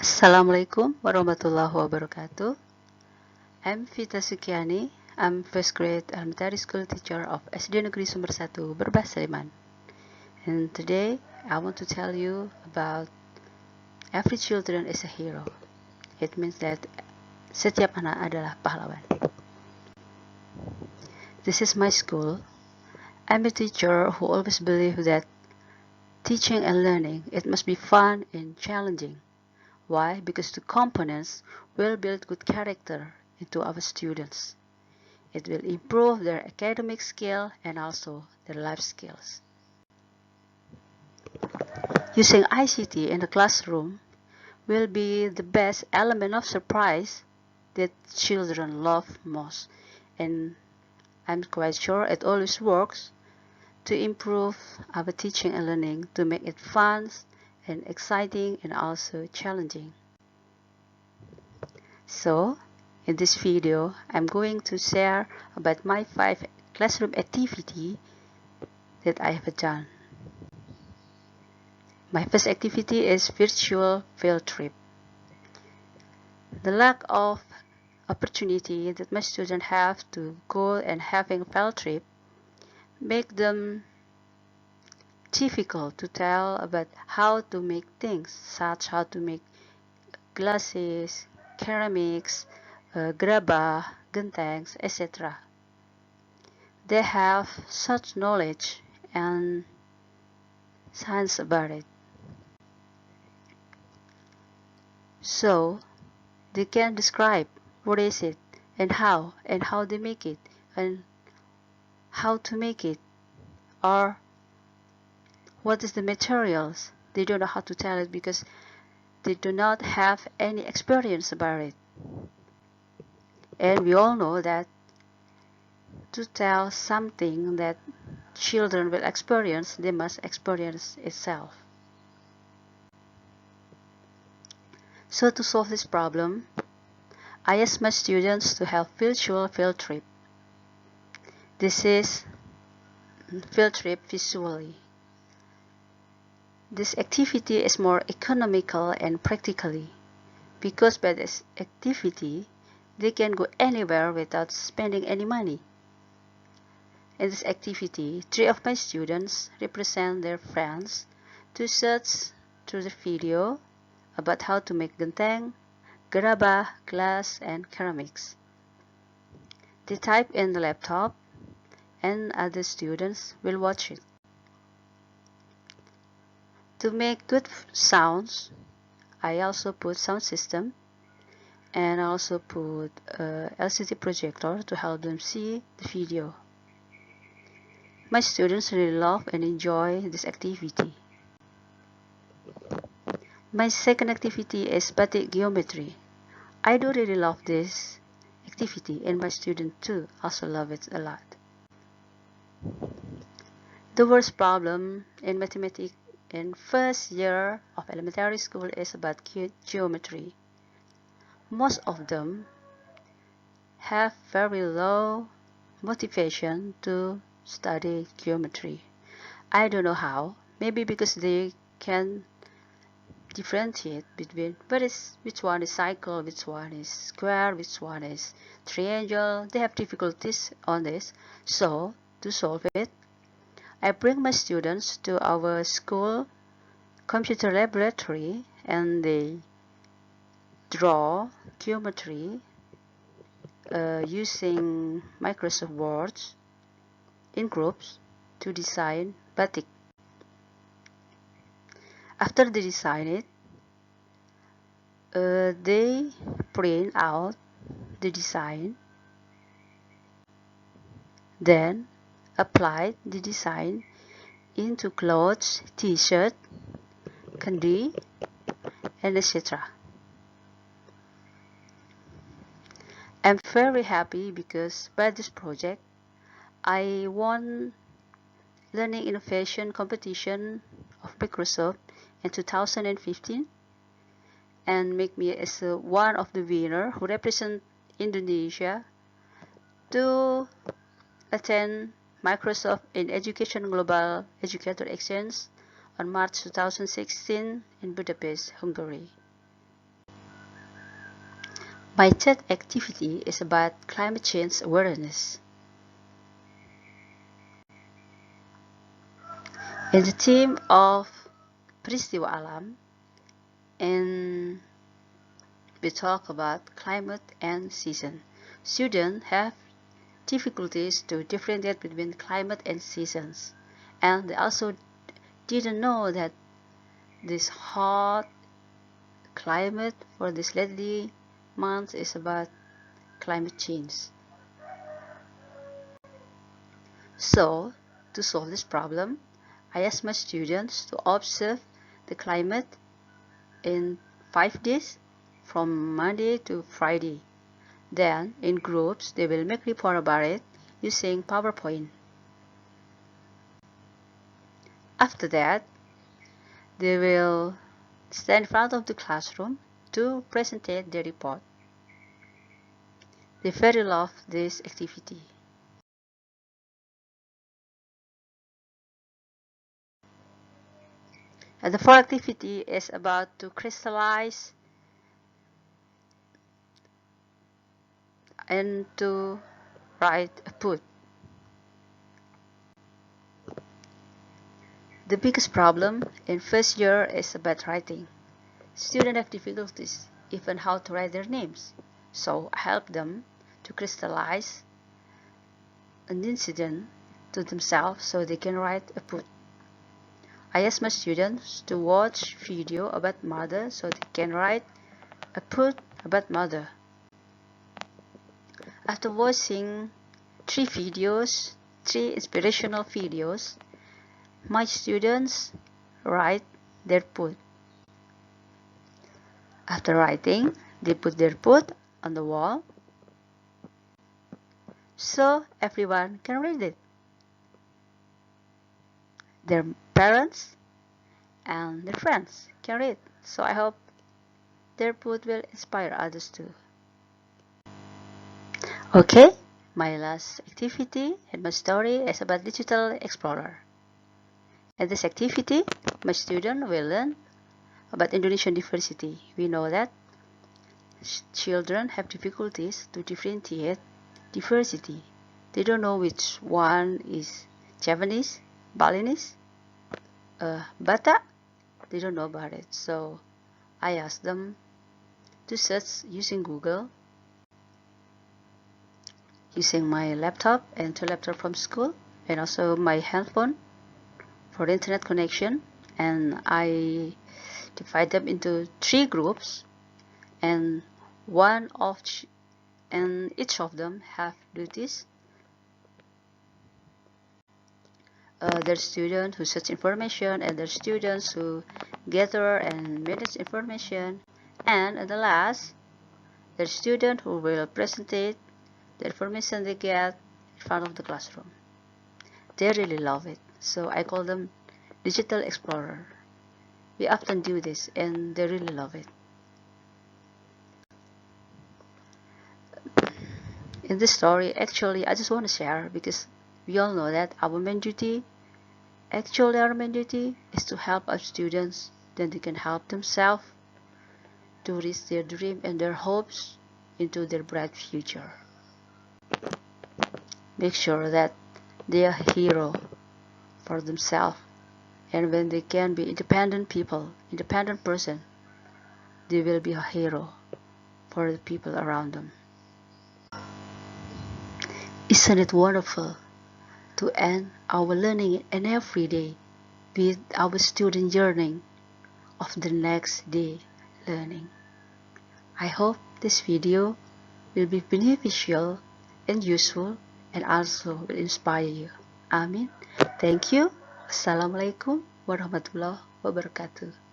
Assalamualaikum warahmatullahi wabarakatuh. I'm Vita Sukiani. I'm first grade elementary school teacher of SD Negeri Sumber 1 Berbah, Sleman. And today I want to tell you about every children is a hero. It means that setiap anak adalah pahlawan. This is my school. I'm a teacher who always believe that teaching and learning, it must be fun and challenging. Why? Because the components will build good character into our students. It will improve their academic skill and also their life skills. Using ICT in the classroom will be the best element of surprise that children love most, and I'm quite sure it always works to improve our teaching and learning, to make it fun and exciting and also challenging. So in this video, I'm going to share about my 5 classroom activity that I have done. My first activity is virtual field trip. The lack of opportunity that my students have to go and having field trip make them difficult to tell about how to make things, such how to make glasses, ceramics, Berbah, gentangs, etc. They have such knowledge and science about it. So they can describe what is it and how they make it and how to make it, or what is the materials. They don't know how to tell it because they do not have any experience about it. And we all know that to tell something that children will experience, they must experience itself. So to solve this problem, I asked my students to have virtual field trip. This is field trip visually. This activity is more economical and practically, because by this activity, they can go anywhere without spending any money. In this activity, 3 of my students represent their friends to search through the video about how to make genteng, Berbah, glass, and ceramics. They type in the laptop and other students will watch it. To make good sounds, I also put sound system and also put a LCD projector to help them see the video. My students really love and enjoy this activity. My second activity is batik geometry. I do really love this activity, and my students too also love it a lot. The worst problem in mathematics in first year of elementary school is about geometry. Most of them have very low motivation to study geometry. I don't know how. Maybe because they can differentiate between which one is cycle, which one is square, which one is triangle. They have difficulties on this. So to solve it, I bring my students to our school computer laboratory and they draw geometry using Microsoft Word in groups to design batik. After they design it, they print out the design, then apply the design into clothes, t-shirt, candy, and etc. I'm very happy because by this project, I won Learning Innovation Competition of Microsoft in 2015 and make me as one of the winner who represent Indonesia to attend Microsoft in Education Global Educator Exchange on March 2016 in Budapest, Hungary. My third activity is about climate change awareness. In the theme of peristiwa alam, and we talk about climate and season. Students have difficulties to differentiate between climate and seasons, and they also didn't know that this hot climate for this lately month is about climate change. So, to solve this problem, I asked my students to observe the climate in 5 days from Monday to Friday. Then, in groups, they will make report about it using PowerPoint. After that, they will stand in front of the classroom to present their report. They very love this activity. And the fourth activity is about to crystallize and to write a put. The biggest problem in first year is about writing. Students have difficulties even how to write their names. So I help them to crystallize an incident to themselves so they can write a put. I ask my students to watch video about mother so they can write a put about mother. After watching three inspirational videos, my students write their put. After writing, they put their put on the wall so everyone can read it. Their parents and their friends can read. So I hope their put will inspire others too. Okay, my last activity and my story is about Digital Explorer. In this activity, my student will learn about Indonesian diversity. We know that children have difficulties to differentiate diversity. They don't know which one is Javanese, Balinese, Batak. They don't know about it. So I asked them to search using Google, using my laptop and two laptops from school, and also my handphone for internet connection. And I divide them into 3 groups, and each of them have duties. There's students who search information, and there's students who gather and manage information, and at the last, there's students who will present the information they get in front of the classroom. They really love it, so I call them Digital Explorer. We often do this, and they really love it. In this story, actually, I just want to share because we all know that our main duty is to help our students, then they can help themselves to reach their dream and their hopes into their bright future. Make sure that they are a hero for themselves, and when they can be independent person, they will be a hero for the people around them. Isn't it wonderful to end our learning and every day with our student yearning of the next day learning? I hope this video will be beneficial and useful and also will inspire you. Amin. Thank you. Assalamualaikum warahmatullahi wabarakatuh.